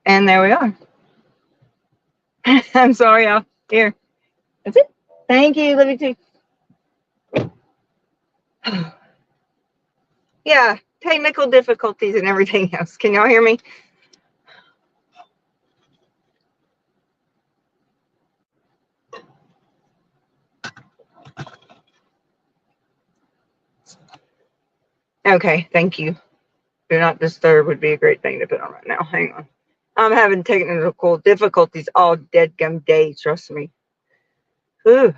And there we are. I'm sorry, y'all. Here. That's it. Thank you. Love you too. Yeah, technical difficulties and everything else. Can y'all hear me? Okay, thank you. Do not disturb would be a great thing to put on right now. Hang on. I'm having technical difficulties all dead gum day, trust me. Ooh.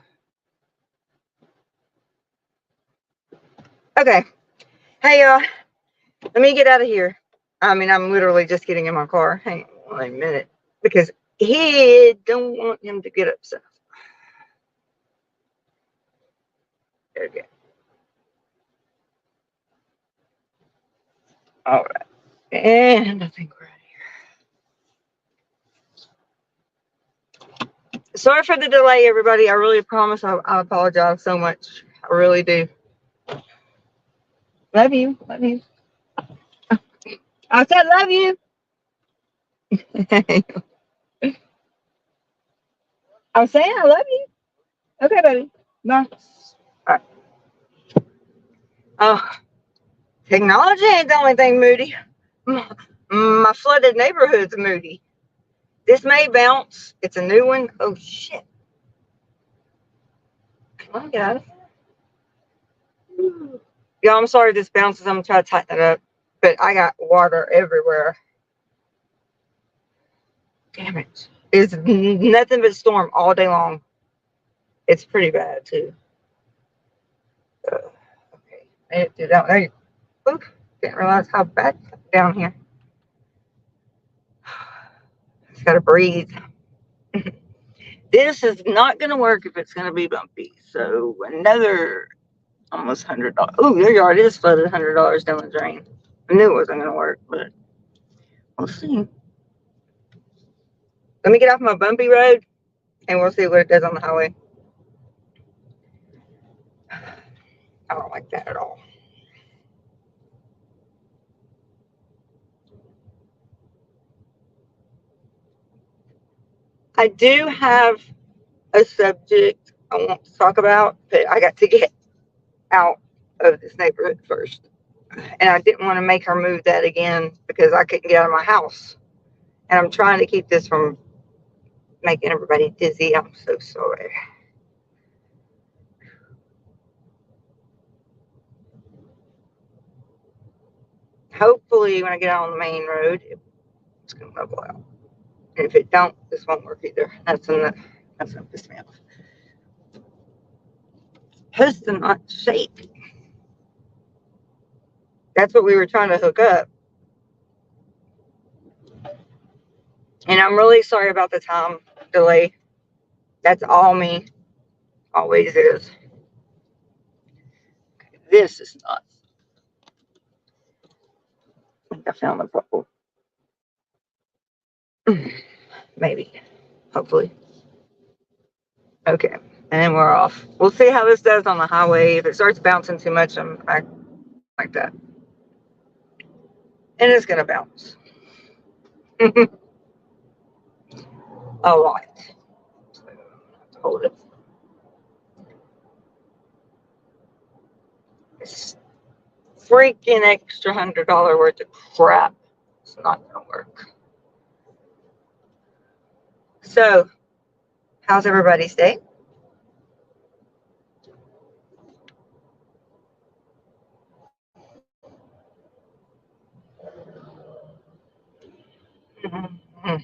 Okay. Hey, let me get out of here. I mean, I'm literally just getting in my car. Hang on a minute. Because he don't want him to get upset. Okay. All right. And I think we're out of here. Sorry for the delay, everybody. I really promise I apologize so much. I really do. Love you. Love you. I said love you. I was saying I love you. Okay, baby. Bye. All right. Oh, technology ain't the only thing moody. My flooded neighborhood's moody. This may bounce. It's a new one. Oh, shit. Come on, get out of here. Y'all, I'm sorry this bounces. I'm going to try to tighten it up. But I got water everywhere. Damn it. It's nothing but storm all day long. It's pretty bad, too. Okay. Made it through that way. Oop. Didn't realize how bad it's down here. Just got to breathe. This is not going to work if it's going to be bumpy. So another almost $100. Oh, your yard is flooded $100 down the drain. I knew it wasn't going to work, but we'll see. Let me get off my bumpy road and we'll see what it does on the highway. I don't like that at all. I do have a subject I want to talk about, but I got to get out of this neighborhood first. And I didn't want to make her move that again because I couldn't get out of my house. And I'm trying to keep this from making everybody dizzy. I'm so sorry. Hopefully, when I get out on the main road, it's going to level out. And if it don't, this won't work either. That's going to piss me off. Piston not shake. That's what we were trying to hook up. And I'm really sorry about the time delay. That's all me. Always is. This is not. I think I found the problem. Maybe. Hopefully. Okay. And then we're off. We'll see how this does on the highway. If it starts bouncing too much, I'm back like that. And it's going to bounce. A lot. Hold it. It's freaking extra $100 worth of crap. It's not going to work. So, how's everybody's day? Mm-hmm.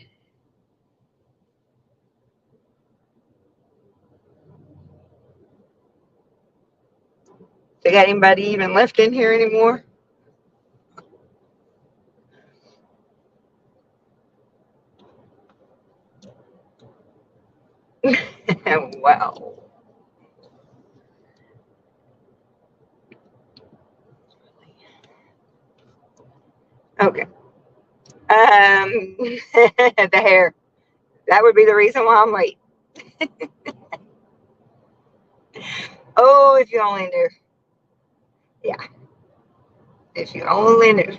They got anybody even left in here anymore? Wow. Okay. The hair. That would be the reason why I'm late. Oh, if you only knew. Yeah. If you only knew.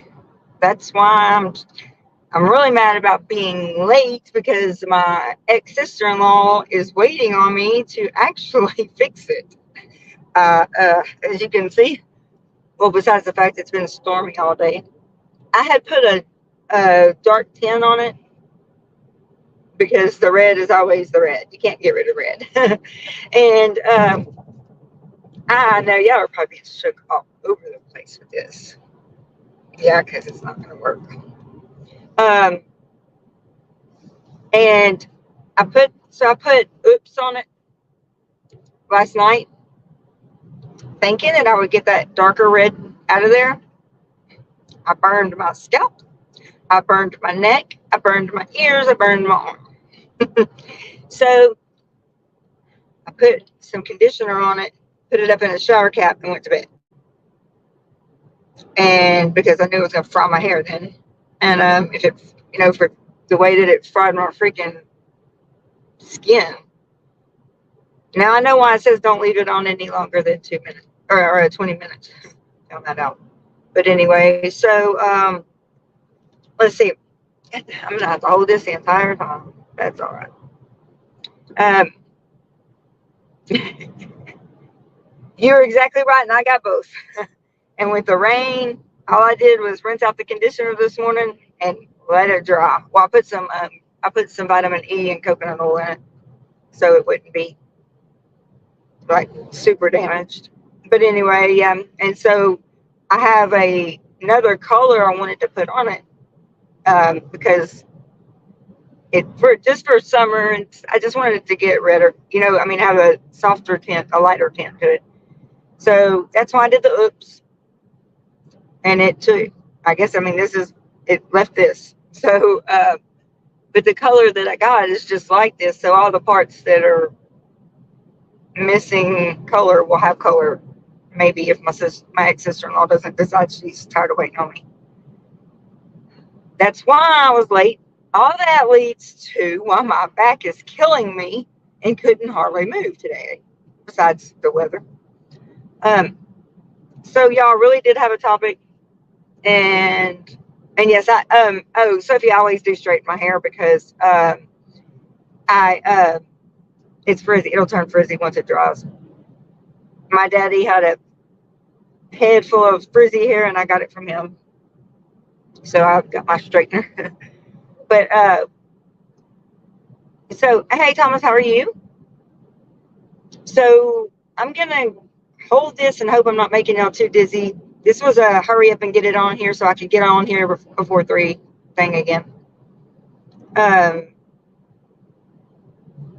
That's why I'm really mad about being late because my ex-sister-in-law is waiting on me to actually fix it. As you can see, well, besides the fact it's been stormy all day, I had put a dark tint on it because the red is always the red. You can't get rid of red. And I know y'all are probably being shook all over the place with this. Yeah, because it's not going to work. And I put oops on it last night, thinking that I would get that darker red out of there. I burned my scalp. I burned my neck. I burned my ears. I burned my arm. So I put some conditioner on it, put it up in a shower cap, and went to bed. And because I knew it was going to fry my hair then. And if it, for the way that it fried my freaking skin. Now I know why it says don't leave it on any longer than 2 minutes or 20 minutes. Found that out. But anyway, so let's see. I'm gonna have to hold this the entire time. That's all right. You're exactly right, and I got both. And with the rain, all I did was rinse out the conditioner this morning and let it dry. Well, I put some vitamin E and coconut oil in it, so it wouldn't be like super damaged. But anyway, and so I have another color I wanted to put on it because for summer, and I just wanted it to get redder. Have a softer tint, a lighter tint to it. So that's why I did the oops. And it took, it left this. So, but the color that I got is just like this. So all the parts that are missing color will have color. Maybe if my ex-sister-in-law doesn't decide she's tired of waiting on me. That's why I was late. All that leads to why my back is killing me and couldn't hardly move today, besides the weather. So y'all really did have a topic. And yes, Sophie, I always do straighten my hair because it's frizzy. It'll turn frizzy once it dries. My daddy had a head full of frizzy hair, and I got it from him. So I've got my straightener. But so hey, Thomas, how are you? So I'm gonna hold this and hope I'm not making y'all too dizzy. This was a hurry up and get it on here so I could get on here before 3 thing again.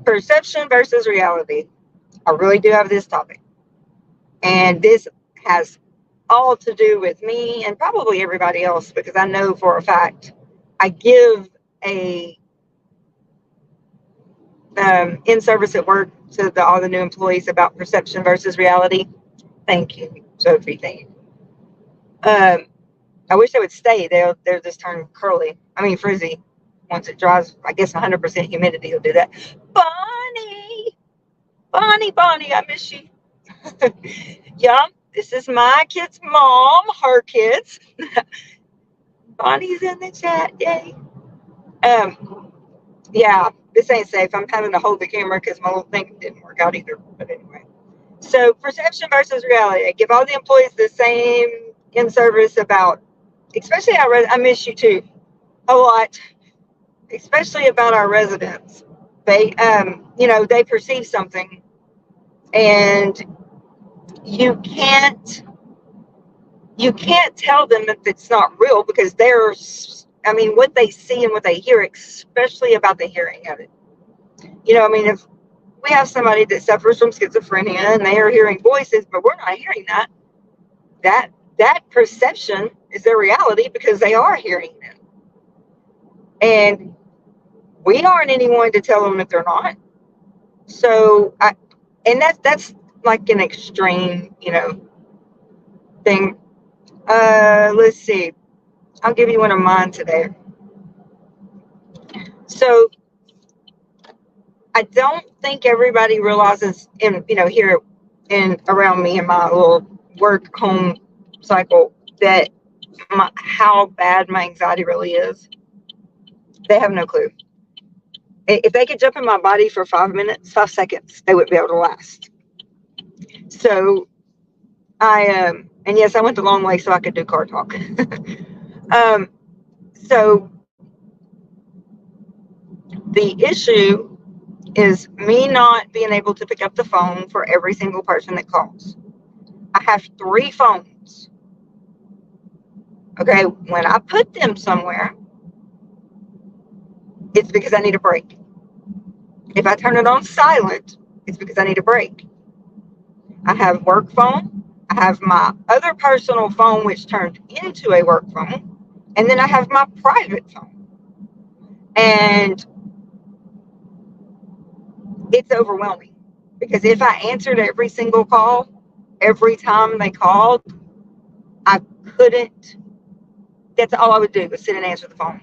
Perception versus reality. I really do have this topic. And this has all to do with me and probably everybody else, because I know for a fact I give a in-service at work to all the new employees about perception versus reality. Thank you, Sophie. Thank you. I wish they would stay. They'll just turn frizzy. Once it dries, I guess 100% humidity will do that. Bonnie, I miss you. Yeah, this is my kid's mom, her kids. Bonnie's in the chat, yay. Yeah, this ain't safe. I'm having to hold the camera because my little thing didn't work out either. But anyway, so perception versus reality. I give all the employees the same in service about, especially I miss you too a lot, especially about our residents. They they perceive something, and you can't tell them if it's not real, because what they see and what they hear, especially about the hearing of it. If we have somebody that suffers from schizophrenia and they are hearing voices, but we're not hearing that perception is their reality because they are hearing them. And we aren't anyone to tell them if they're not. So that's like an extreme, thing. Let's see. I'll give you one of mine today. So I don't think everybody realizes here around me in my little work home cycle that how bad my anxiety really is. They have no clue. If they could jump in my body for 5 minutes, 5 seconds, they would be able to last. So and yes, I went the long way so I could do car talk. So the issue is me not being able to pick up the phone for every single person that calls. I have 3 phones. Okay, when I put them somewhere, it's because I need a break. If I turn it on silent, it's because I need a break. I have work phone. I have my other personal phone, which turned into a work phone. And then I have my private phone. And it's overwhelming because if I answered every single call, every time they called, I couldn't. That's all I would do was sit and answer the phone.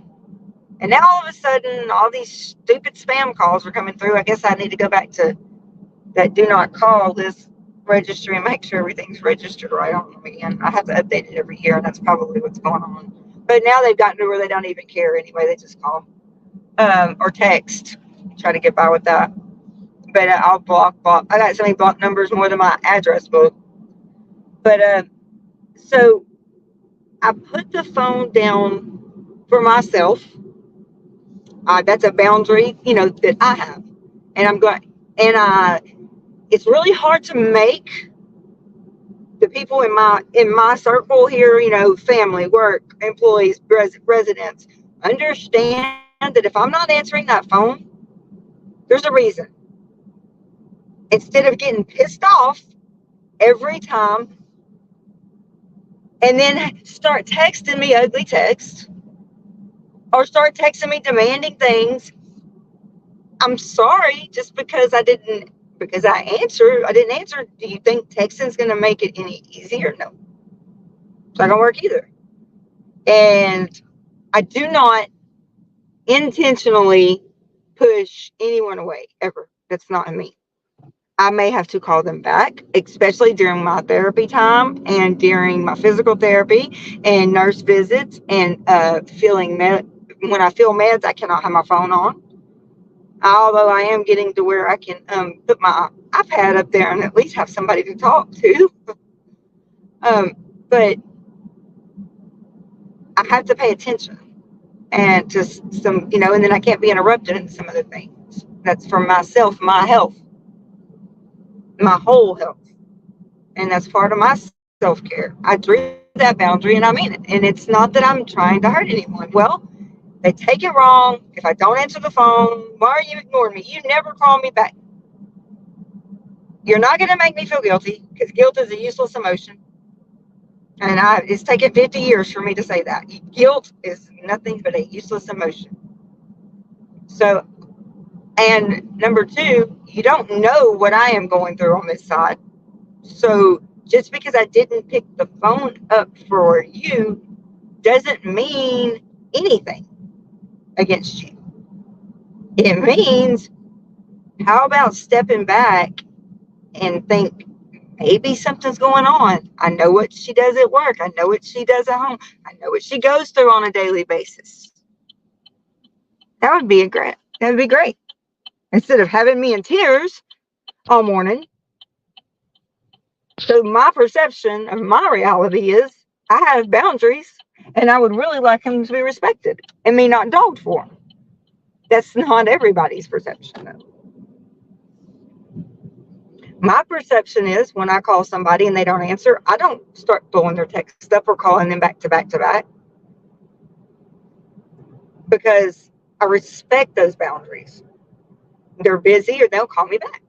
And now all of a sudden, all these stupid spam calls are coming through. I guess I need to go back to that do not call this registry and make sure everything's registered right on them again. I have to update it every year, and that's probably what's going on. But now they've gotten to where they don't even care anyway. They just call or text, try to get by with that. But I'll block. I got so many block numbers more than my address book. But so I put the phone down for myself. That's a boundary, that I have, and I'm going. And it's really hard to make the people in my circle here, family, work, employees, residents, understand that if I'm not answering that phone, there's a reason. Instead of getting pissed off every time and then start texting me ugly texts or start texting me demanding things, I'm sorry, just because I didn't answer. Do you think texting's going to make it any easier? No. It's not going to work either. And I do not intentionally push anyone away, ever. That's not me. I may have to call them back, especially during my therapy time and during my physical therapy and nurse visits and when I feel meds, I cannot have my phone on. Although I am getting to where I can put my iPad up there and at least have somebody to talk to. But I have to pay attention and to some, and then I can't be interrupted in some other things. That's for myself, my health, my whole health. And that's part of my self-care. I drew that boundary and I mean it. And it's not that I'm trying to hurt anyone. Well, they take it wrong. If I don't answer the phone, why are you ignoring me? You never call me back. You're not going to make me feel guilty because guilt is a useless emotion. And it's taken 50 years for me to say that. Guilt is nothing but a useless emotion. So, and number 2, you don't know what I am going through on this side. So just because I didn't pick the phone up for you doesn't mean anything against you. It means, how about stepping back and think, maybe something's going on. I know what she does at work. I know what she does at home. I know what she goes through on a daily basis. That would be great. Instead of having me in tears all morning. So my perception of my reality is I have boundaries and I would really like them to be respected and me not dogged for them. That's not everybody's perception, though. My perception is when I call somebody and they don't answer, I don't start blowing their text up or calling them back to back to back, because I respect those boundaries. They're busy or they'll call me back.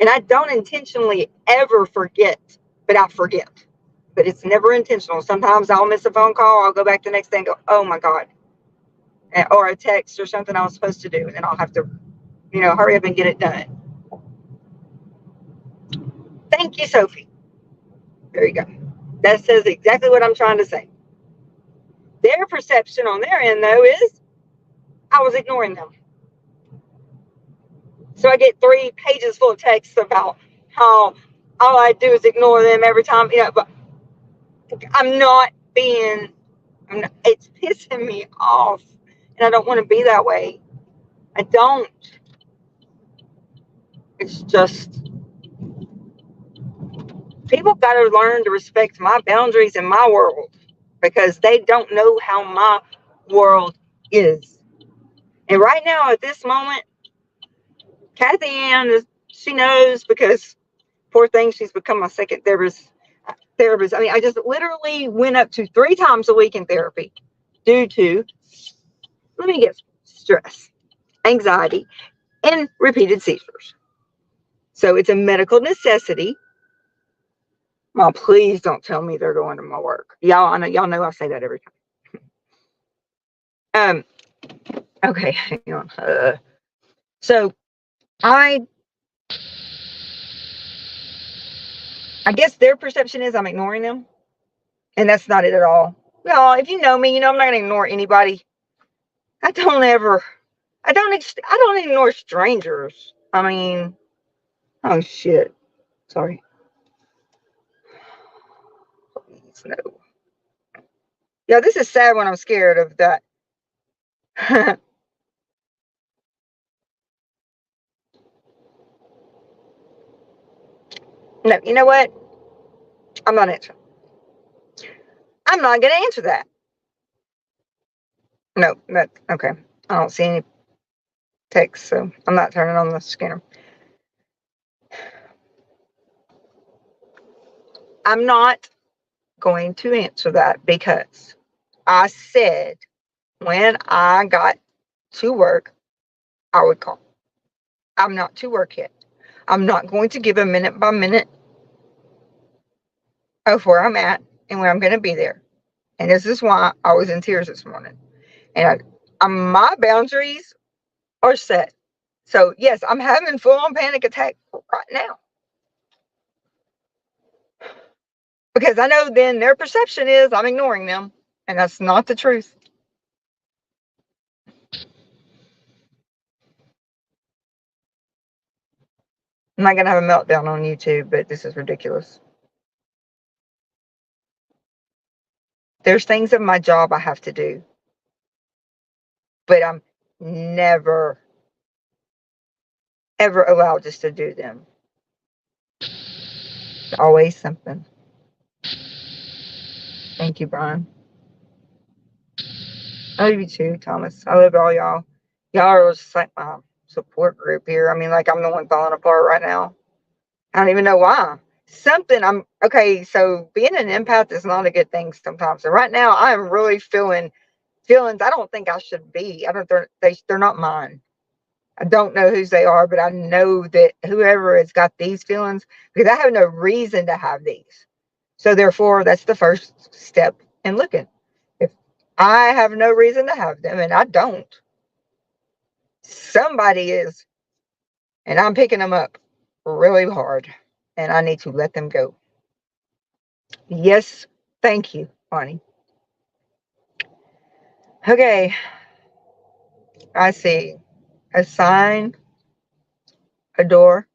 And I don't intentionally ever forget, but I forget. But it's never intentional. Sometimes I'll miss a phone call. I'll go back the next day and go, oh my God. Or a text or something I was supposed to do. And then I'll have to, hurry up and get it done. Thank you, Sophie. There you go. That says exactly what I'm trying to say. Their perception on their end, though, is I was ignoring them. So I get 3 pages full of texts about how all I do is ignore them every time. But it's pissing me off. and I don't want to be that way. I don't. It's just people got to learn to respect my boundaries in my world because they don't know how my world is. And right now, at this moment, Kathy Ann she knows because poor thing, she's become my second therapist. I mean, I just literally went up to 3 times a week in therapy due to, let me get stress, anxiety, and repeated seizures. So it's a medical necessity. Well, please don't tell me they're going to my work. Y'all know I say that every time. Okay, hang on. So I guess their perception is I'm ignoring them, and that's not it at all. Well, if you know me, you know I'm not gonna ignore anybody. I don't ever. I don't ignore strangers. I mean, oh shit. Sorry. Please no. Yeah, this is sad when I'm scared of that. No, you know what? I'm not answering. I'm not gonna answer that. No, that okay. I don't see any text, so I'm not turning on the scanner. I'm not going to answer that because I said when I got to work, I would call. I'm not to work yet. I'm not going to give a minute by minute of where I'm at and where I'm going to be there. And this is why I was in tears this morning. And my boundaries are set. So, yes, I'm having full on panic attack right now. Because I know then their perception is I'm ignoring them. And that's not the truth. I'm not going to have a meltdown on YouTube, but this is ridiculous. There's things in my job I have to do. But I'm never, ever allowed just to do them. It's always something. Thank you, Brian. I love you too, Thomas. I love all y'all. Y'all are just like my support group here. I mean, like I'm the one falling apart right now. I don't even know why. I'm okay. So being an empath is not a good thing sometimes. And right now, I am really feeling feelings I don't think I should be. I don't. They're not mine. I don't know whose they are, but I know that whoever has got these feelings, because I have no reason to have these. So therefore, that's the first step in looking. If I have no reason to have them, and I don't, somebody is, and I'm picking them up really hard, and I need to let them go. Yes, thank you, Bonnie. Okay, I see a sign, a door,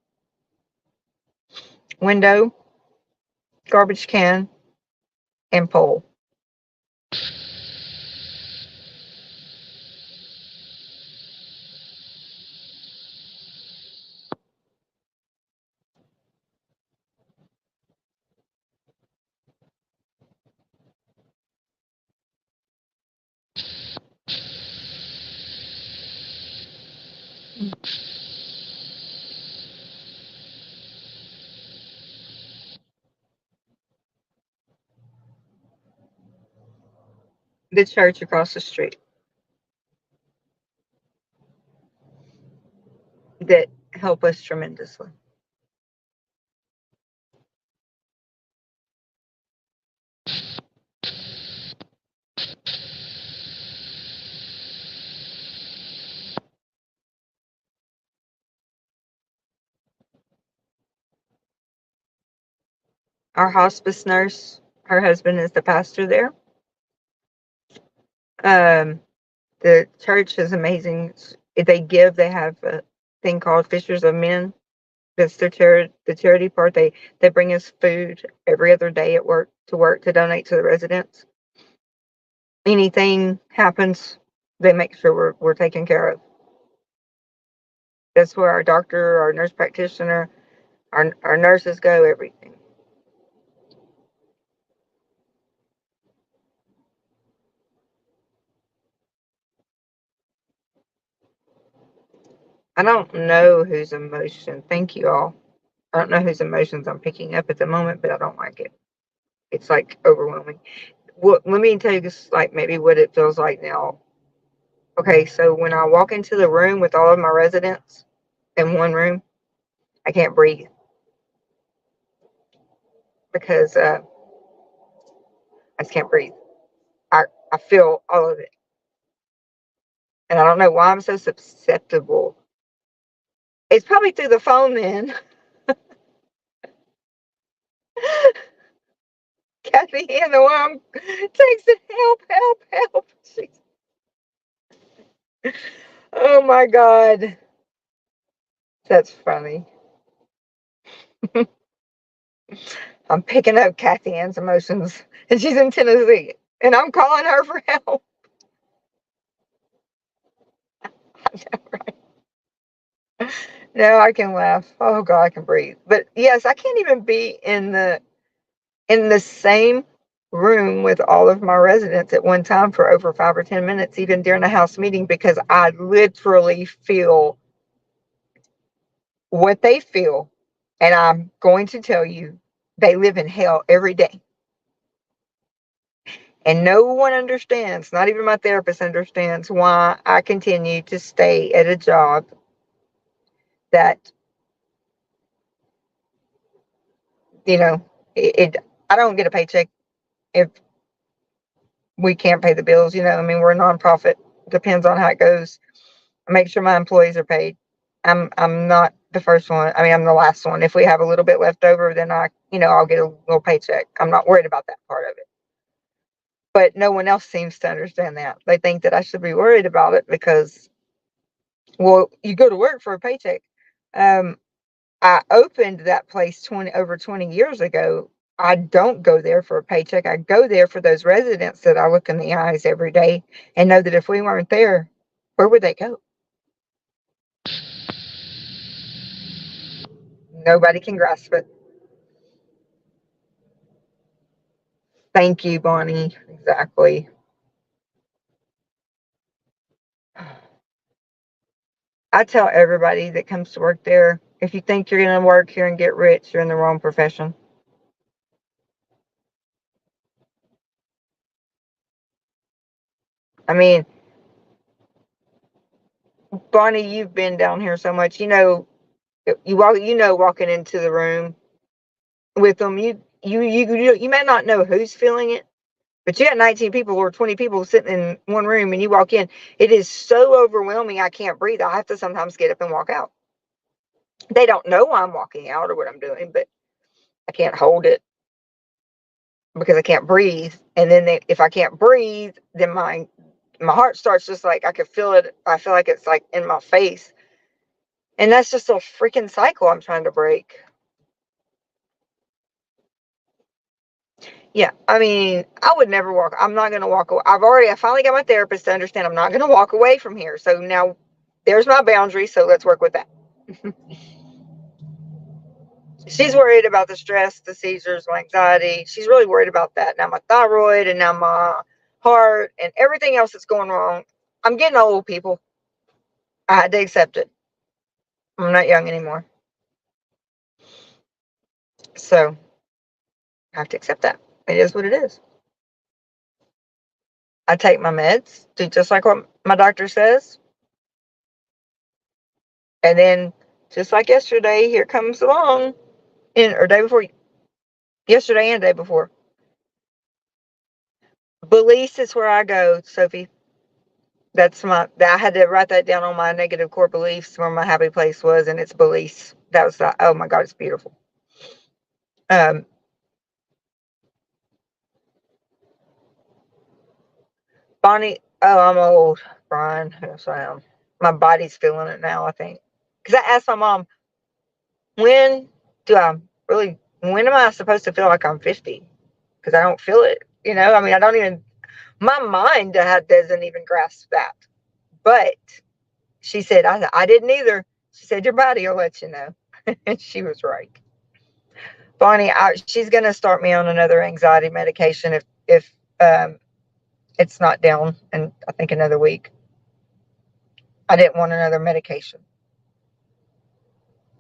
window, garbage can, and pole. The church across the street that help us tremendously. Our hospice nurse, her husband is the pastor there. Um, the church is amazing. If they have a thing called Fishers of Men. That's the charity part. They bring us food every other day at work to donate to the residents. Anything happens, They make sure we're taken care of. That's where our doctor, our nurse practitioner, our nurses go, everything. I don't know whose emotion. Thank you all. I don't know whose emotions I'm picking up at the moment, but I don't like it. It's like overwhelming. Let me tell you this, like maybe what it feels like now. Okay, so when I walk into the room with all of my residents in one room, I can't breathe because I just can't breathe. I feel all of it. And I don't know why I'm so susceptible. It's probably through the phone then. Kathy and the one texting, help, help, help. Oh my God. That's funny. I'm picking up Kathy Ann's emotions, and she's in Tennessee, and I'm calling her for help. No, I can laugh. Oh God, I can breathe. But yes, I can't even be in the same room with all of my residents at one time for over 5 or 10 minutes, even during a house meeting, because I literally feel what they feel. And I'm going to tell you, they live in hell every day. And no one understands, not even my therapist understands, why I continue to stay at a job that, you know, I don't get a paycheck if we can't pay the bills. I mean, we're a nonprofit. Depends on how it goes. I make sure my employees are paid. I'm not the first one. I mean, I'm the last one. If we have a little bit left over, then I'll get a little paycheck. I'm not worried about that part of it. But no one else seems to understand that. They think that I should be worried about it because, well, you go to work for a paycheck. Um, I opened that place over 20 years ago. I don't go there for a paycheck. I go there for those residents that I look in the eyes every day and know that if we weren't there, where would they go? Nobody can grasp it. Thank you, Bonnie. Exactly. I tell everybody that comes to work there, if you think you're going to work here and get rich, you're in the wrong profession. I mean, Bonnie, you've been down here so much. Walking into the room with them, you may not know who's feeling it, but you got 19 people or 20 people sitting in one room, and you walk in. It is so overwhelming. I can't breathe. I have to sometimes get up and walk out. They don't know why I'm walking out or what I'm doing, but I can't hold it because I can't breathe. And then if I can't breathe, then my heart starts just like I can feel it. I feel like it's like in my face. And that's just a freaking cycle I'm trying to break. Yeah, I mean, I would never walk. I'm not going to walk away. I finally got my therapist to understand I'm not going to walk away from here. So now there's my boundary. So let's work with that. She's worried about the stress, the seizures, my anxiety. She's really worried about that. Now my thyroid and now my heart and everything else that's going wrong. I'm getting old, people. I had to accept it. I'm not young anymore. So I have to accept that. It is what it is. I take my meds, do just like what my doctor says. And then, just like yesterday, here comes along, or day before, yesterday and day before. Beliefs is where I go, Sophie. I had to write that down on my negative core beliefs where my happy place was, and it's beliefs. Oh my God, it's beautiful. Bonnie, oh, I'm old, Brian. Yes, I am. My body's feeling it now, I think. Because I asked my mom, when do I when am I supposed to feel like I'm 50? Because I don't feel it. I mean, I don't even, my mind doesn't even grasp that. But she said, I didn't either. She said, your body will let you know. And she was right. Bonnie, she's going to start me on another anxiety medication if it's not down in, I think, another week. I didn't want another medication.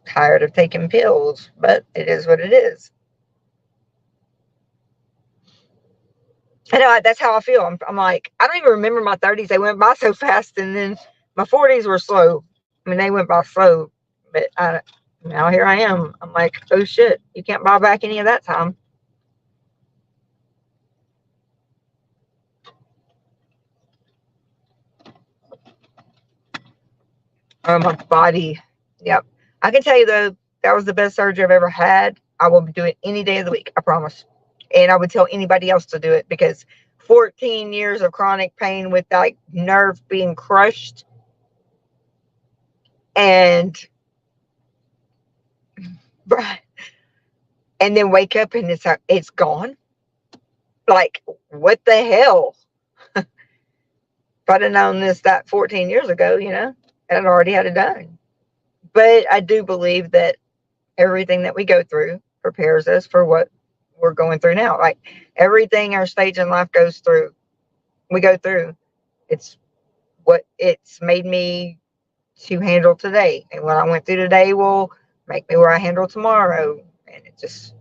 Tired of taking pills, but it is what it is. I know, that's how I feel. I'm like, I don't even remember my 30s. They went by so fast, and then my 40s were slow. I mean, they went by slow, but now here I am. I'm like, oh shit, you can't buy back any of that time. My body, yep. I can tell you though, that was the best surgery I've ever had. I will do it any day of the week, I promise. And I would tell anybody else to do it, because 14 years of chronic pain with like nerve being crushed, and then wake up and it's gone. Like, what the hell? If I'd have known that 14 years ago, I'd already had it done. But I do believe that everything that we go through prepares us for what we're going through now. Like, everything our stage in life we go through, it's what it's made me to handle today. And what I went through today will make me where I handle tomorrow. And it just,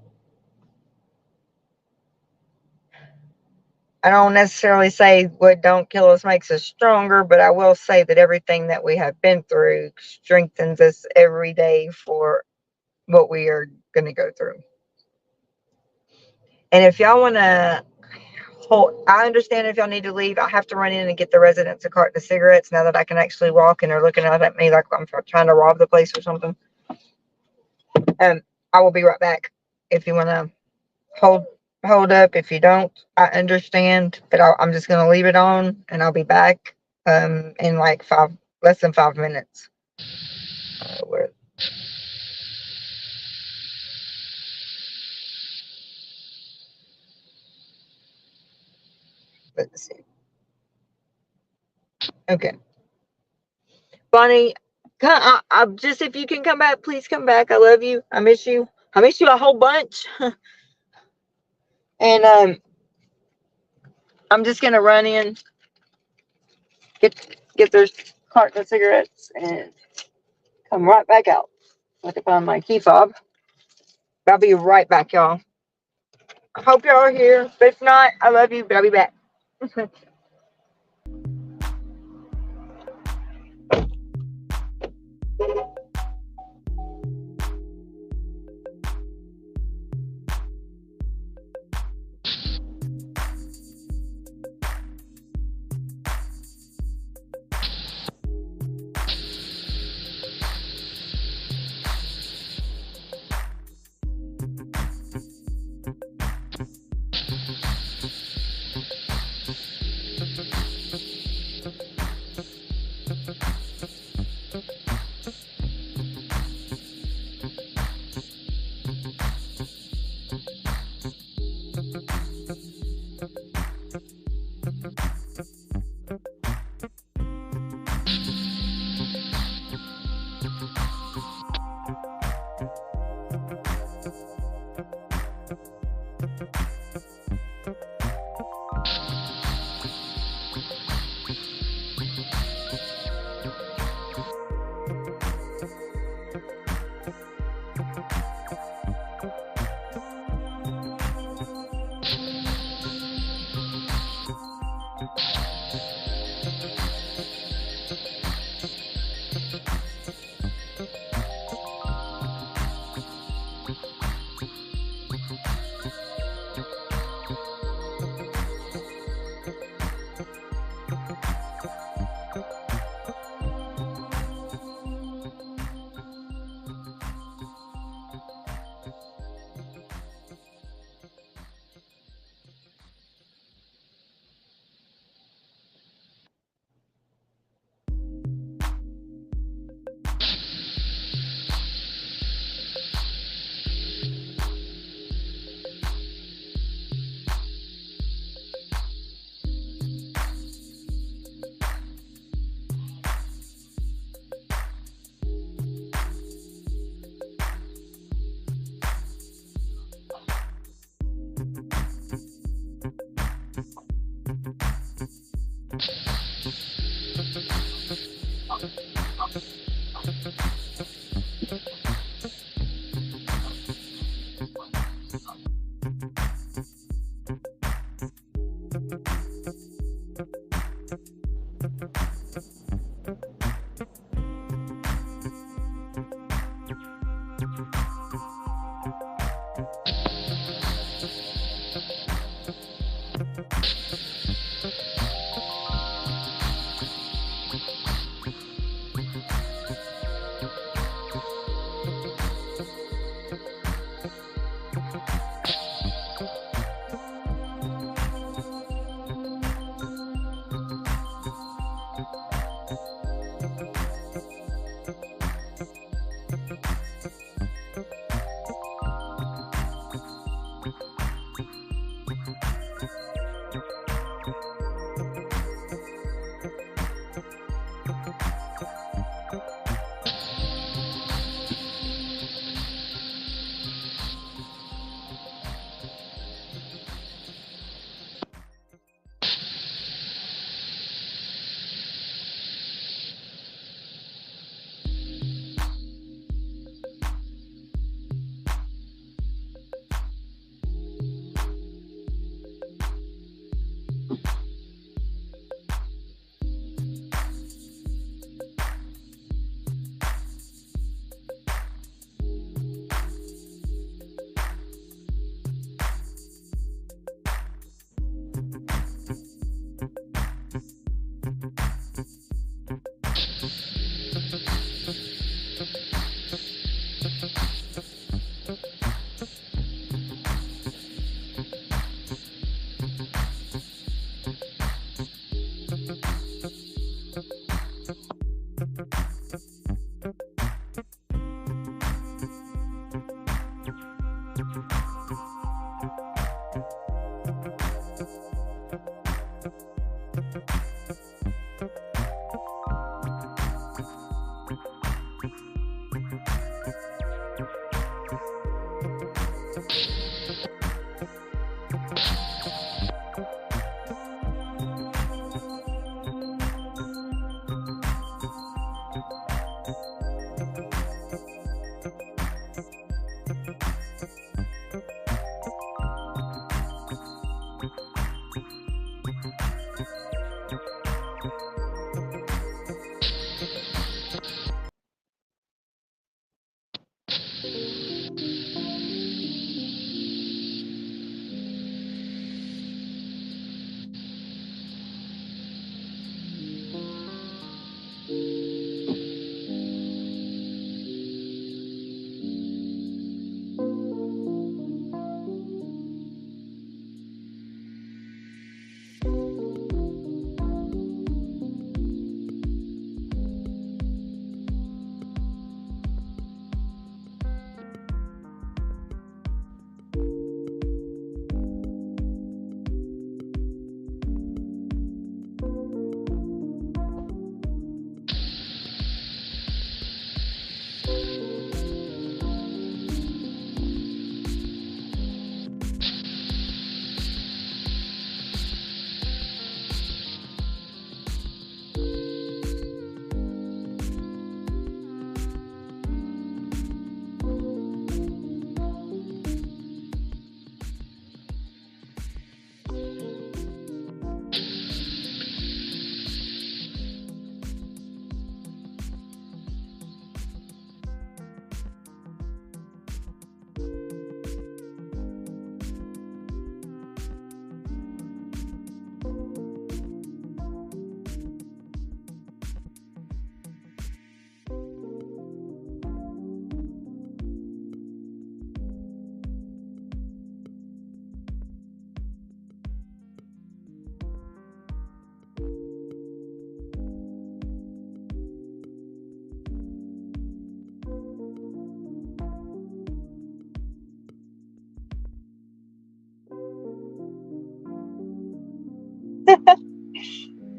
I don't necessarily say what don't kill us makes us stronger, but I will say that everything that we have been through strengthens us every day for what we are going to go through. And if y'all want to I understand if y'all need to leave. I have to run in and get the residents a carton of cigarettes now that I can actually walk, and they're looking out at me like I'm trying to rob the place or something. I will be right back. If you want to hold up, if you don't, I understand, but I'm just going to leave it on, and I'll be back in like less than 5 minutes. Let's see. Okay. Bonnie, just, if you can come back, please come back. I love you. I miss you. I miss you a whole bunch. And I'm just gonna run in, get their carton of cigarettes, and come right back out. I have to find my key fob. I'll be right back, y'all. I hope y'all are here. But if not, I love you, but I'll be back.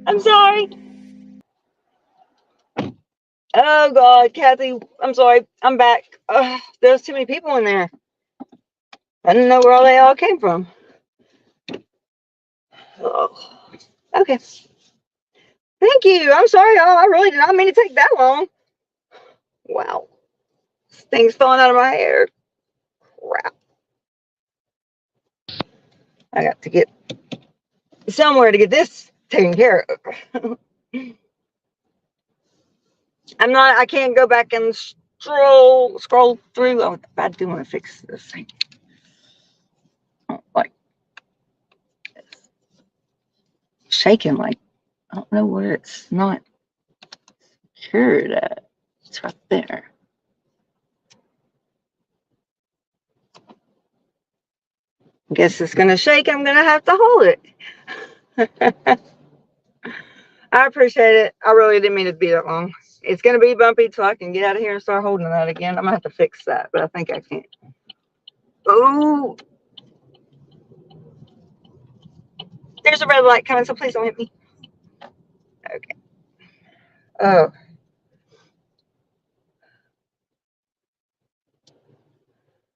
I'm sorry. Oh God, Kathy, I'm sorry. I'm back. There's too many people in there. I didn't know where all they all came from. Oh. Okay. Thank you. I'm sorry, y'all. I really did not mean to take that long. Wow. This thing's falling out of my hair. Crap. I got to get somewhere to get this taken care of. I can't go back and scroll through. Oh, I do want to fix this thing. Like, it's shaking, like, I don't know where it's not secured at. It's right there. Guess it's gonna shake. I'm gonna have to hold it. I appreciate it. I really didn't mean it to be that long. It's gonna be bumpy till I can get out of here and start holding that again. I'm gonna have to fix that, but I think I can. Oh, there's a red light coming, so please don't hit me. Okay. Oh.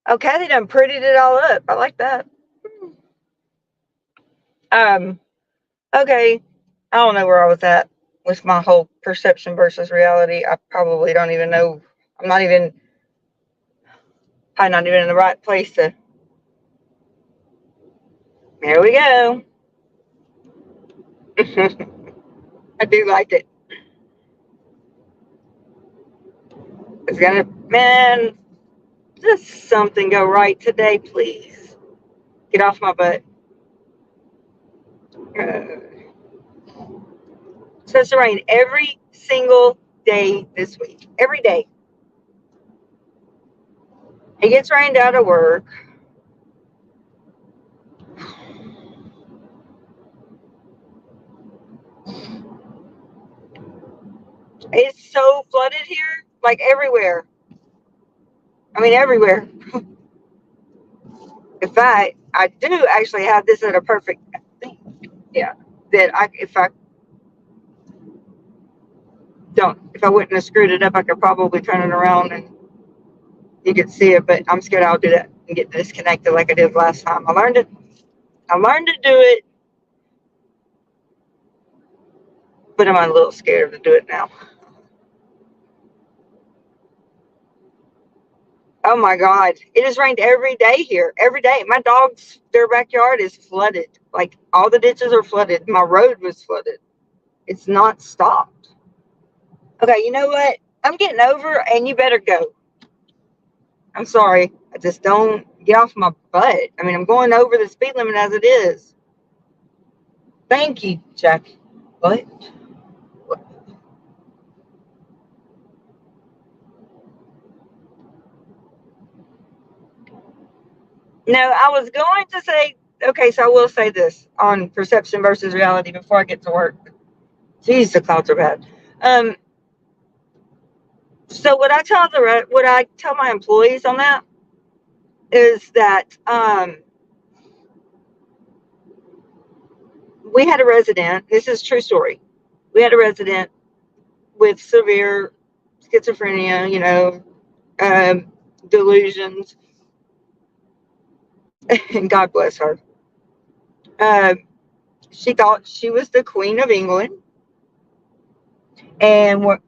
Oh, Kathy done prettied it all up. I like that. Okay. I don't know where I was at with my whole perception versus reality. I probably don't even know. I'm not even, probably not even in the right place to. There we go. I do like it. It's gonna, man, just something go right today, please. Get off my butt. It's supposed to rain every single day this week. Every day. He gets rained out of work. It's so flooded here, like everywhere. I mean, everywhere. In fact, I do actually have this at a perfect thing. Yeah, that if I wouldn't have screwed it up, I could probably turn it around and you could see it. But I'm scared I'll do that and get disconnected like I did last time. I learned to do it, but I'm a little scared to do it now. Oh my God. It has rained every day here. Every day. My dogs, their backyard is flooded. Like all the ditches are flooded. My road was flooded. It's not stopped. Okay, you know what? I'm getting over and you better go. I'm sorry. I just don't get off my butt. I mean, I'm going over the speed limit as it is. Thank you, Jackie. What? No, I was going to say, okay, so I will say this on perception versus reality before I get to work. Jeez, the clouds are bad. So what I tell my employees on that is that we had a resident. This is a true story. We had a resident with severe schizophrenia, delusions, and God bless her. She thought she was the Queen of England, and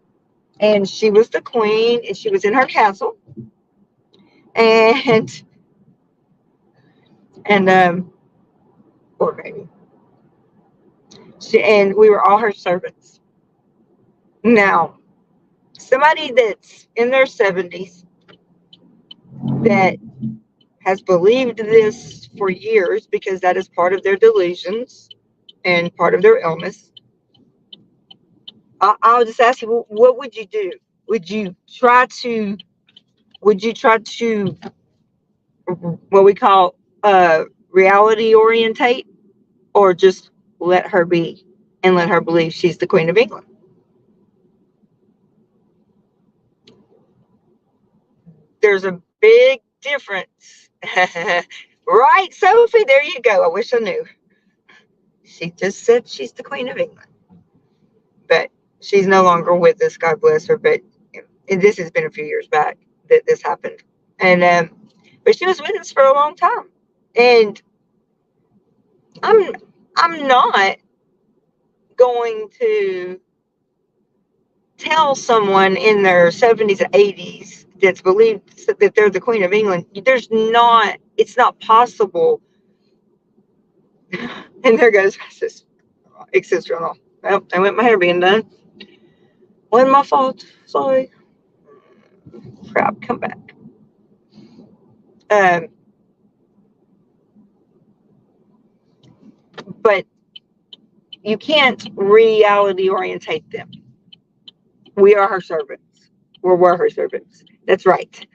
she was the queen, and she was in her castle, and poor baby. And we were all her servants. Now, somebody that's in their 70s that has believed this for years because that is part of their delusions and part of their illness. I'll just ask you, what would you do? Would you try to what we call reality orientate, or just let her be and let her believe she's the Queen of England? There's a big difference. Right, Sophie? There you go. I wish I knew. She just said she's the Queen of England. But she's no longer with us, God bless her. But this has been a few years back that this happened. And but she was with us for a long time. And I'm not going to tell someone in their 70s and 80s that's believed that they're the Queen of England, it's not possible. And there goes my ex-sister-in-law. Well, I went my hair being done. Wasn't my fault. Sorry. Crap, come back. But you can't reality orientate them. We are her servants. We were her servants. That's right.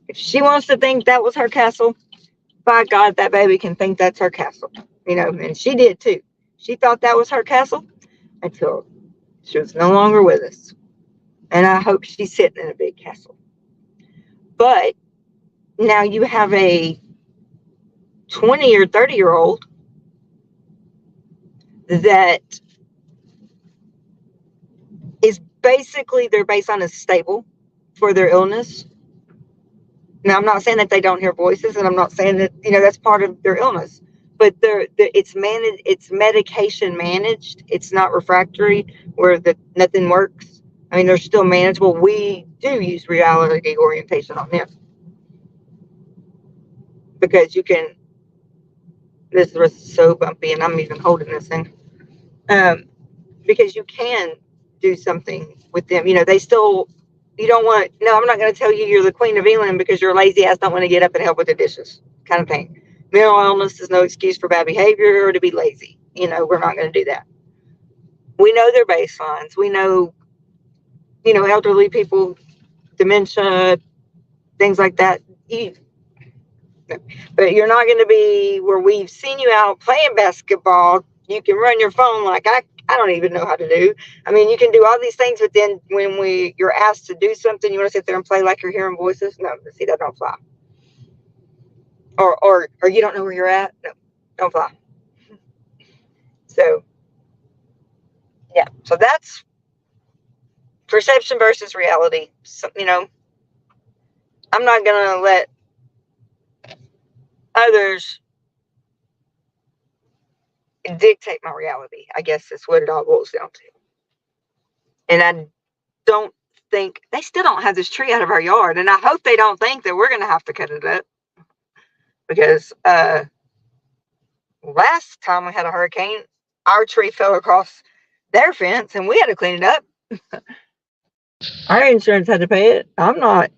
If she wants to think that was her castle, by God, that baby can think that's her castle. And she did too. She thought that was her castle until she was no longer with us. And I hope she's sitting in a big castle. But now you have a 20 or 30-year-old that is basically, they're based on a stable for their illness. Now, I'm not saying that they don't hear voices, and I'm not saying that, that's part of their illness, but it's managed, it's medication managed. It's not refractory where nothing works. I mean, they're still manageable. We do use reality orientation on them because this was so bumpy, and I'm even holding this thing. Because you can do something with them. They still, you don't want, no, I'm not going to tell you you're the Queen of England because your lazy ass don't want to get up and help with the dishes kind of thing. Mental illness is no excuse for bad behavior or to be lazy. We're not going to do that. We know their baselines. We know, elderly people, dementia, things like that. But you're not going to be where we've seen you out playing basketball. You can run your phone like I don't even know how to do. I mean, you can do all these things, but then when you're asked to do something, you want to sit there and play like you're hearing voices. No, see, that don't fly. Or you don't know where you're at. No, don't fly. So yeah, so that's perception versus reality. So, I'm not gonna let others dictate my reality. I guess that's what it all boils down to. And I don't think they still don't have this tree out of our yard, and I hope they don't think that we're going to have to cut it up because last time we had a hurricane, our tree fell across their fence and we had to clean it up. Our insurance had to pay it. I'm not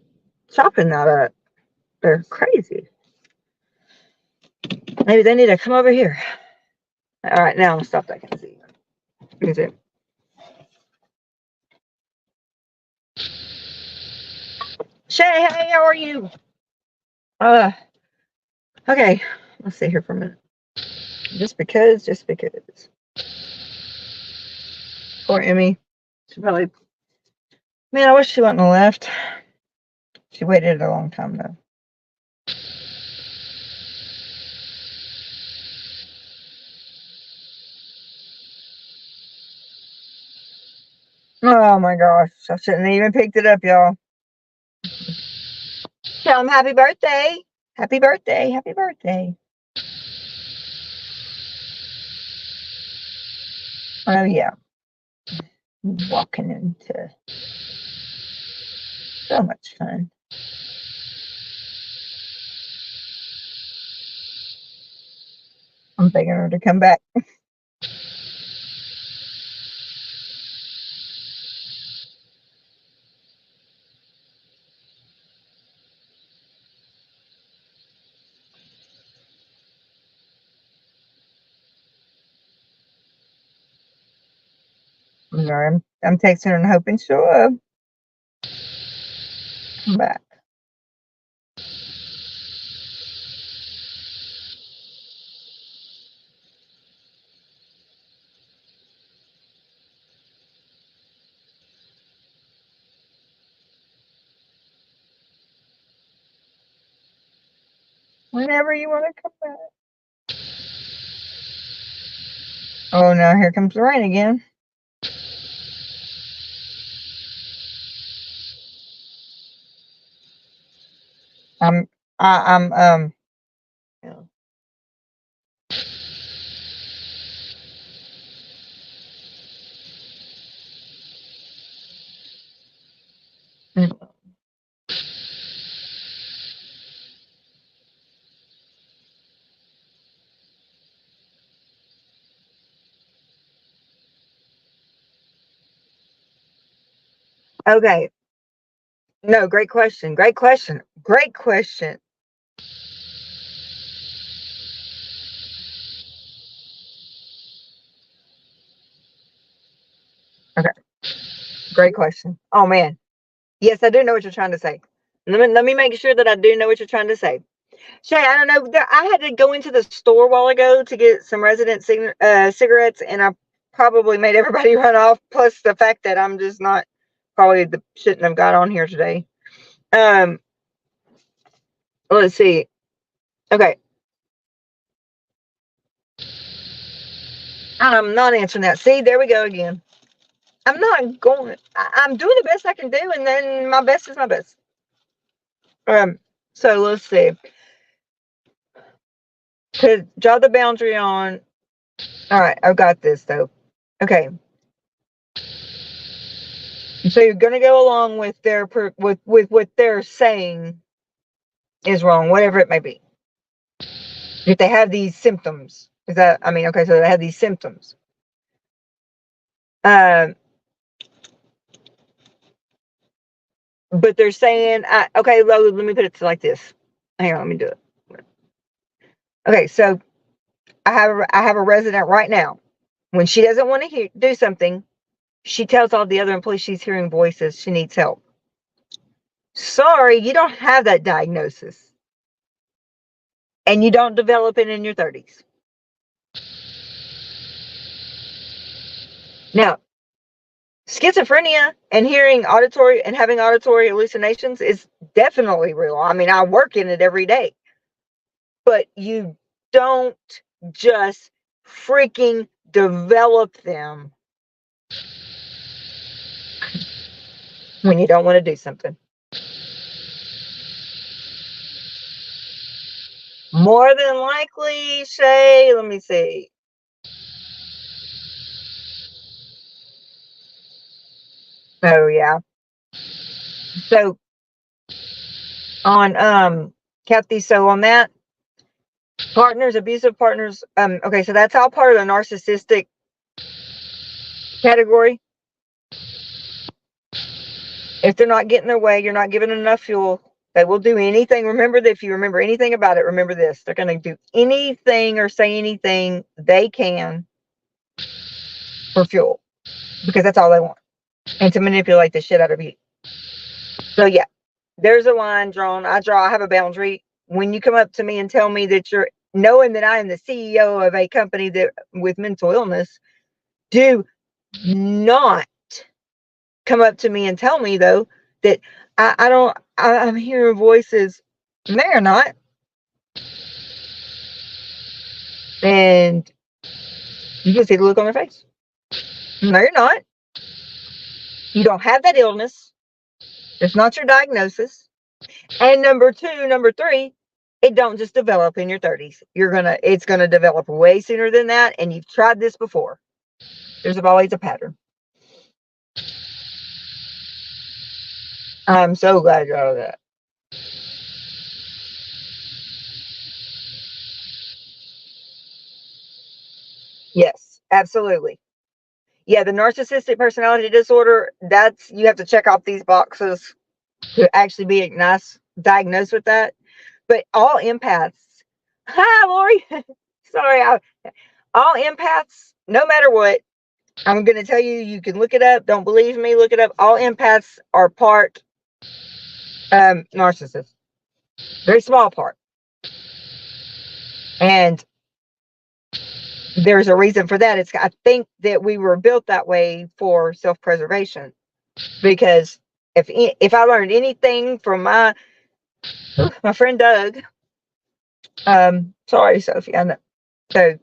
chopping that up. They're crazy. Maybe they need to come over here. All right, now I'm gonna stop that. I can see. You can see. Shay, hey, how are you? Okay, let's see here for a minute. Just because. Poor Emmy. She probably. Man, I wish she wouldn't have left. She waited a long time though. Oh my gosh, I shouldn't have even picked it up, y'all. Tell him happy birthday. Happy birthday. Happy birthday. Oh yeah. Walking into so much fun. I'm begging her to come back. No, I'm texting her and hoping she'll come back. Whenever you want to come back. Oh no, here comes the rain again. I'm yeah. Okay. No, great question. Great question. Great question. Okay. Great question. Oh man. Yes, I do know what you're trying to say. Let me make sure that I do know what you're trying to say. Shay, I don't know. I had to go into the store a while ago to get some resident cigarettes, and I probably made everybody run off. Plus the fact that I'm just not probably shouldn't have got on here today. Um, let's see. Okay, I'm not answering that. See, there we go again. I'm not going. I'm doing the best I can do, and then my best is my best. So let's see. To draw the boundary on. All right, I've got this though. Okay. So you're gonna go along with their with what they're saying is wrong, whatever it may be. If they have these symptoms, is that I mean, okay, so they have these symptoms. Um, but they're saying, okay, let me put it like this. Hang on, let me do it. Okay, so I have a resident right now. When she doesn't want to do something, she tells all the other employees she's hearing voices. She needs help. Sorry, you don't have that diagnosis, and you don't develop it in your 30s. Now, schizophrenia and hearing auditory and having auditory hallucinations is definitely real. I mean, I work in it every day. But you don't just freaking develop them when you don't want to do something. More than likely, Shay, let me see. Oh yeah. So on Kathy, so on that, partners, abusive partners, okay, so that's all part of the narcissistic category. If they're not getting their way, you're not giving enough fuel, they will do anything. Remember that if you remember anything about it, remember this. They're going to do anything or say anything they can for fuel because that's all they want and to manipulate the shit out of you. So, yeah, there's a line drawn. I have a boundary. When you come up to me and tell me that you're knowing that I am the CEO of a company that with mental illness, do not come up to me and tell me, though, that I'm hearing voices. They're not. And you can see the look on their face. No, you're not. You don't have that illness. It's not your diagnosis. And number three, it don't just develop in your 30s. It's gonna develop way sooner than that. And you've tried this before. There's always a pattern. I'm so glad you're out of that. Yes, absolutely. Yeah, the narcissistic personality disorder, you have to check off these boxes to actually be diagnosed with that. But all empaths, hi, Lori. Sorry, all empaths, no matter what, I'm going to tell you, you can look it up. Don't believe me, look it up. All empaths are part narcissist, very small part. And there's a reason for that. I think that we were built that way for self-preservation, because if I learned anything from my friend Doug, sorry, Sophie, I know. So,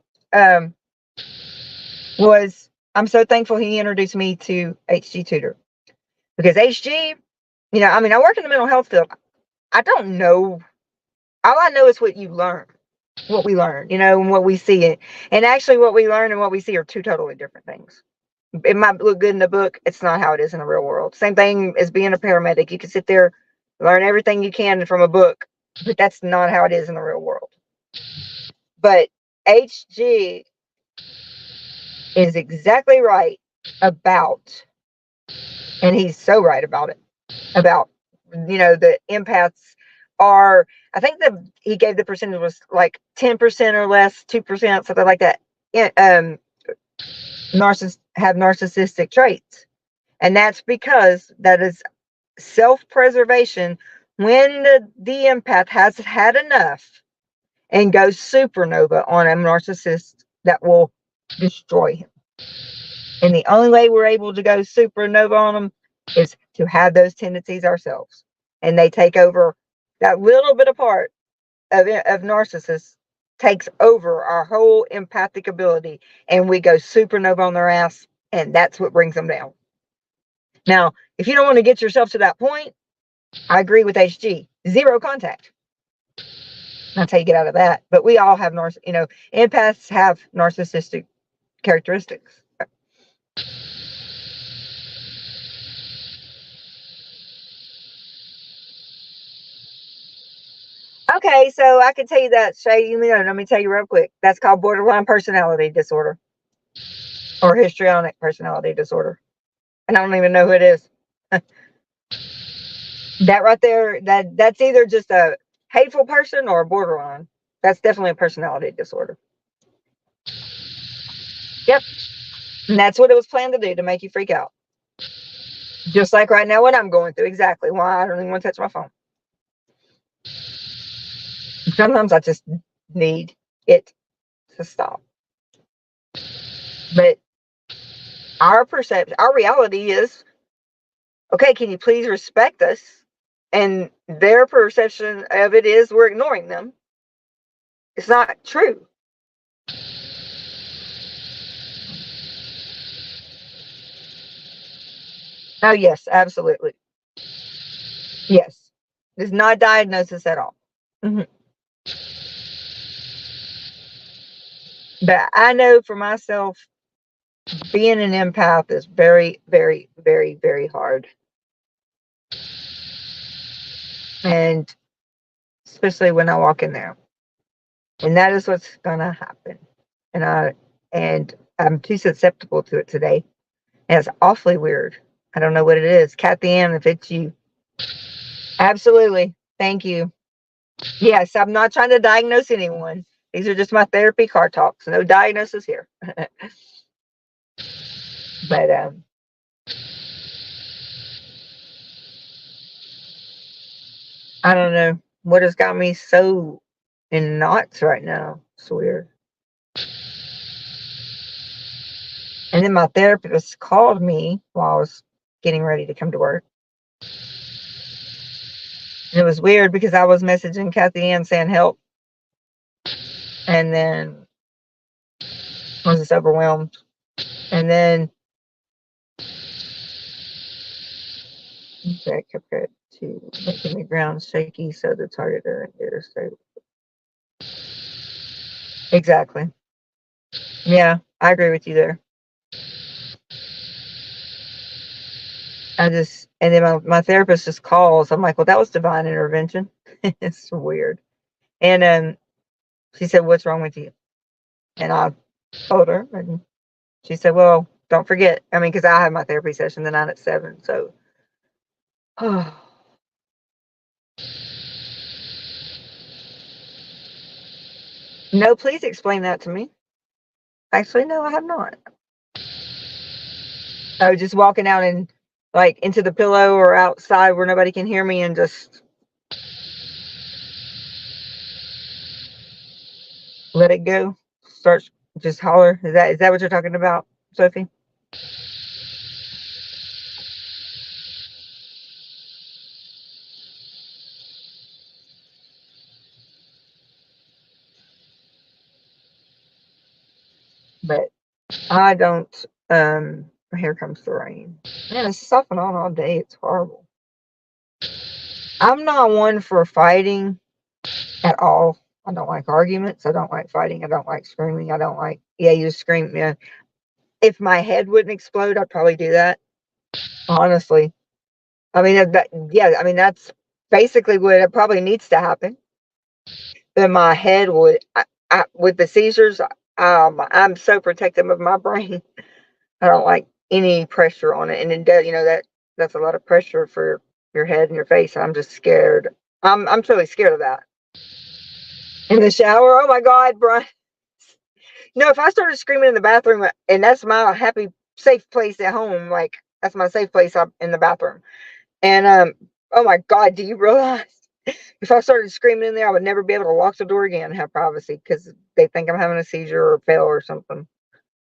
I'm so thankful he introduced me to HG Tutor, because HG, I mean, I work in the mental health field. I don't know. All I know is what we learn, and what we see it. And actually, what we learn and what we see are two totally different things. It might look good in the book. It's not how it is in the real world. Same thing as being a paramedic. You can sit there, learn everything you can from a book, but that's not how it is in the real world. But HG is exactly right about And he's so right about it. About, the empaths are, I think he gave the percentage was like 10% or less, 2%, something like that. Have narcissistic traits. And that's because that is self-preservation. When the empath has had enough and goes supernova on a narcissist, that will destroy him. And the only way we're able to go supernova on them is to have those tendencies ourselves. And they take over. That little bit of part of narcissists takes over our whole empathic ability, and we go supernova on their ass, and that's what brings them down. Now, if you don't want to get yourself to that point, I agree with HG. Zero contact. That's how you get out of that. But we all have empaths have narcissistic characteristics. Okay, so I can tell you that, Shay. Let me tell you real quick. That's called borderline personality disorder, or histrionic personality disorder, and I don't even know who it is. That right there, that's either just a hateful person or a borderline. That's definitely a personality disorder. Yep, and that's what it was planned to do, to make you freak out. Just like right now, what I'm going through. Exactly why I don't even want to touch my phone. Sometimes I just need it to stop. But our perception, our reality is, okay, can you please respect us? And their perception of it is we're ignoring them. It's not true. Oh, yes, absolutely. Yes. It's not a diagnosis at all. Mm-hmm. But I know for myself, being an empath is very, very, very, very hard. And especially when I walk in there. And that is what's gonna happen. And I'm too susceptible to it today. And it's awfully weird. I don't know what it is. Kathy Ann, if it's you. Absolutely. Thank you. Yes, I'm not trying to diagnose anyone. These are just my therapy car talks. No diagnosis here. But I don't know what has got me so in knots right now. It's weird. And then my therapist called me while I was getting ready to come to work. And it was weird because I was messaging Kathy Ann saying help. And then I was just overwhelmed. And then I kept it to making the ground shaky so the target doesn't get her straight. Exactly. Yeah, I agree with you there. And then my therapist just calls. I'm like, well, that was divine intervention. It's weird. And she said, what's wrong with you? And I told her, and she said, well, don't forget. I mean, because I have my therapy session the night at 7. So, no, please explain that to me. Actually, no, I have not. Oh, just walking out and like into the pillow or outside where nobody can hear me and just let it go. Start, just holler. Is that what you're talking about, Sophie? But I don't. Here comes the rain. Man, it's off and on all day. It's horrible. I'm not one for fighting at all. I don't like arguments. I don't like fighting. I don't like screaming. I don't like, yeah, you scream. Yeah. If my head wouldn't explode, I'd probably do that. Honestly. I mean, I mean, that's basically what it probably needs to happen. But my head would, with the seizures, I'm so protective of my brain. I don't like any pressure on it. And it does, that's a lot of pressure for your head and your face. I'm just scared. I'm truly scared of that. In the shower, oh my God, Brian. No, if I started screaming in the bathroom, and that's my happy, safe place at home, like that's my safe place up in the bathroom. And oh my God, do you realize if I started screaming in there, I would never be able to lock the door again and have privacy because they think I'm having a seizure or fail or something.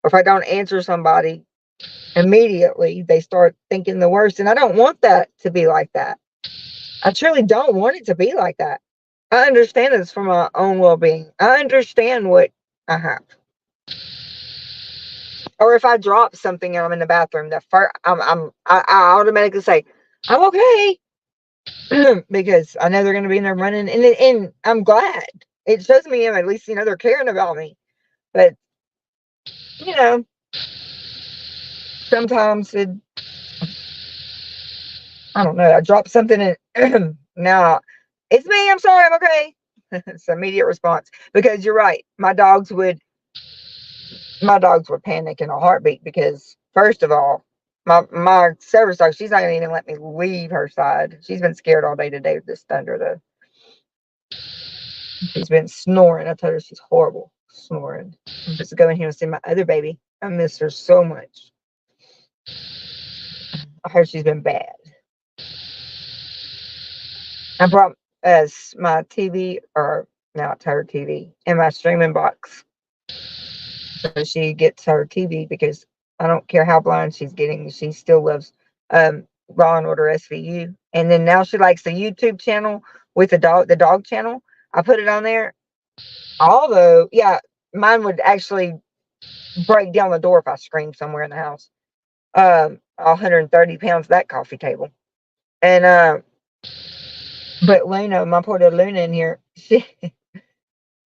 Or if I don't answer somebody immediately, they start thinking the worst. And I don't want that to be like that. I truly don't want it to be like that. I understand this for my own well-being. I understand what I have. Or if I drop something and I'm in the bathroom, the first I automatically say, I'm okay. Because I know they're going to be in there running, and I'm glad. It shows me at least, they're caring about me. But, you know, sometimes I don't know, I drop something and now it's me, I'm sorry, I'm okay. It's an immediate response. Because you're right, my dogs would panic in a heartbeat because, first of all, my service dog, she's not going to even let me leave her side. She's been scared all day today with this thunder, though. She's been snoring. I told her she's horrible snoring. I'm just going here and see my other baby. I miss her so much. I heard she's been bad. I brought my TV, or now it's her TV, and my streaming box. So she gets her TV because I don't care how blind she's getting, she still loves Law and Order SVU. And then now she likes the YouTube channel with the dog channel. I put it on there. Although, yeah, mine would actually break down the door if I screamed somewhere in the house. 130 pounds, that coffee table. And but Luna, my poor little Luna in here,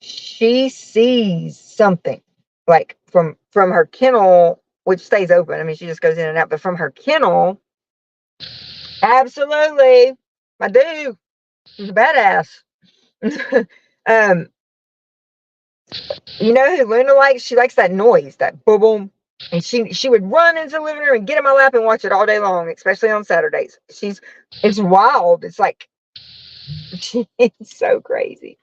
she sees something like from her kennel, which stays open. I mean, she just goes in and out, but from her kennel, absolutely, I do. She's a badass. You know who Luna likes? She likes that noise, that boom boom. And she would run into the living room and get in my lap and watch it all day long, especially on Saturdays. It's wild. It's like, it's so crazy.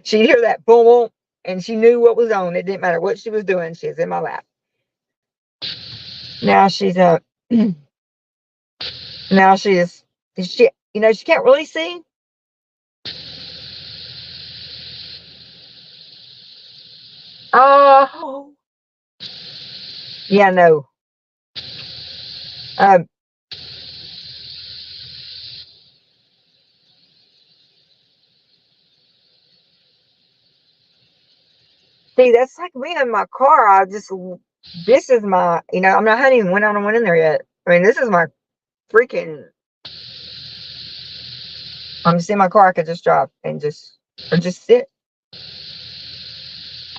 She'd hear that boom boom and she knew what was on. It didn't matter what she was doing. She was in my lap. Now she's now she can't really see. Oh, yeah, no. Um, See, that's like me in my car. This is my, I haven't even went out and went in there yet. I mean, this is my freaking, I'm just in my car. I could just drive and just sit.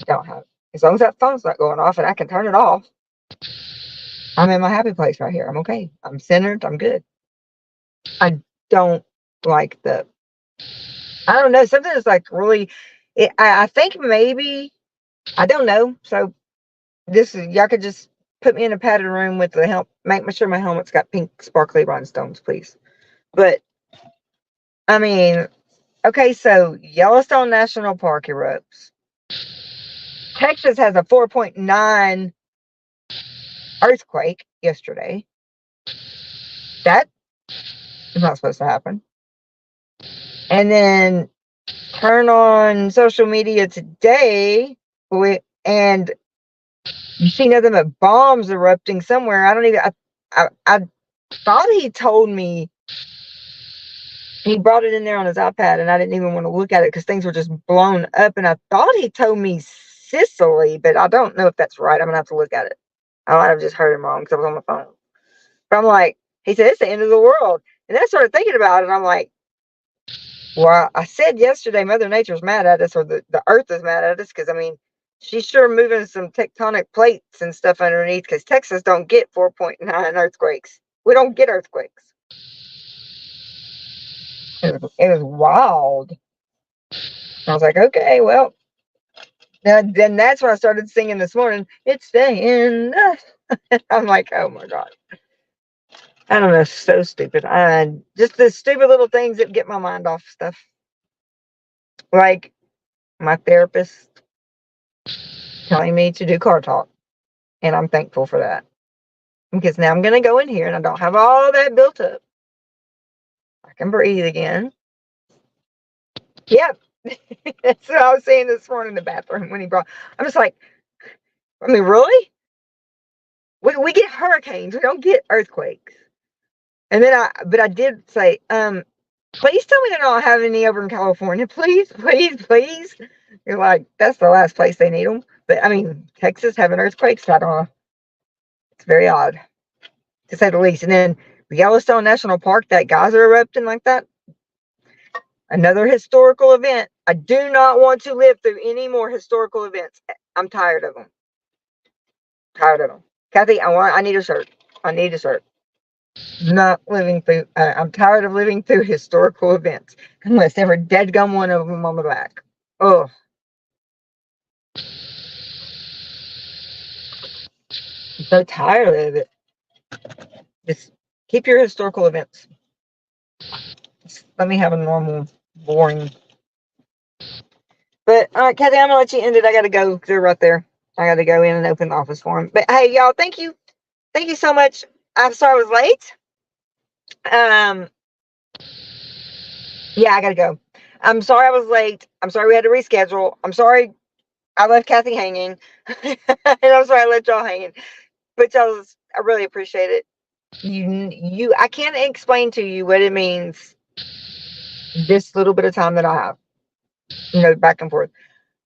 Don't have, as long as that phone's not going off and I can turn it off. I'm in my happy place right here. I'm okay. I'm centered. I'm good. I don't like I don't know, something that's like really, I think maybe, I don't know. So y'all could just put me in a padded room with the help, make sure my helmet's got pink sparkly rhinestones, please. But I mean, okay, so Yellowstone National Park erupts. Texas has a 4.9 earthquake yesterday. That is not supposed to happen. And then turn on social media today, and you see nothing but bombs erupting somewhere. I thought he told me he brought it in there on his iPad, and I didn't even want to look at it because things were just blown up. And I thought he told me Sicily, but I don't know if that's right. I'm gonna have to look at it. I might have just heard him wrong because I was on my phone. But I'm like, he said it's the end of the world, and then I started thinking about it. And I'm like, well, I said yesterday, Mother Nature's mad at us, or the Earth is mad at us, because I mean, she's sure moving some tectonic plates and stuff underneath. Because Texas don't get 4.9 earthquakes. We don't get earthquakes. It was wild. I was like, okay, well, then that's when I started singing this morning. It's the end. I'm like, oh my God. I don't know, so stupid. Just the stupid little things that get my mind off stuff. Like my therapist telling me to do car talk. And I'm thankful for that. Because now I'm going to go in here and I don't have all that built up. I can breathe again. Yep. That's what I was saying this morning in the bathroom when he brought. I'm just like, I mean, really? We get hurricanes. We don't get earthquakes. And then but I did say, please tell me they're not having any over in California. Please, please, please. You're like, that's the last place they need them. But I mean, Texas having earthquakes, I don't know. It's very odd, to say the least. And then the Yellowstone National Park, that geyser erupting like that, another historical event. I do not want to live through any more historical events. I'm tired of them. Tired of them. Kathy, I need a shirt. I need a shirt. Not living through. I'm tired of living through historical events, unless ever dead gum one of them on the back. Oh, I'm so tired of it. Just keep your historical events. Just let me have a normal, boring. But all right, Kathy, I'm gonna let you end it. I gotta go. They're right there. I gotta go in and open the office for them. But hey, y'all, thank you so much. I'm sorry I was late. Yeah, I gotta go. I'm sorry I was late. I'm sorry we had to reschedule. I'm sorry I left Kathy hanging. And I'm sorry I left y'all hanging. But y'all, I really appreciate it. I can't explain to you what it means this little bit of time that I have, back and forth.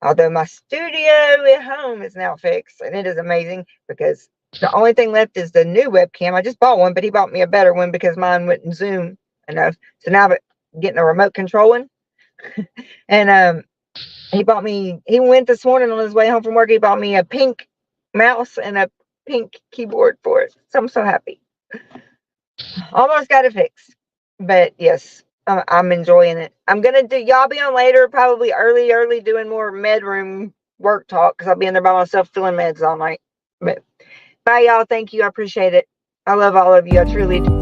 Although my studio at home is now fixed, and it is amazing because the only thing left is the new webcam. I just bought one, but he bought me a better one because mine wouldn't zoom enough. So now I'm getting a remote control one. And he went this morning on his way home from work. He bought me a pink mouse and a pink keyboard for it. So I'm so happy. Almost got it fixed. But yes, I'm enjoying it. I'm going to y'all be on later, probably early, doing more med room work talk because I'll be in there by myself filling meds all night. But bye, y'all. Thank you. I appreciate it. I love all of you. I truly do.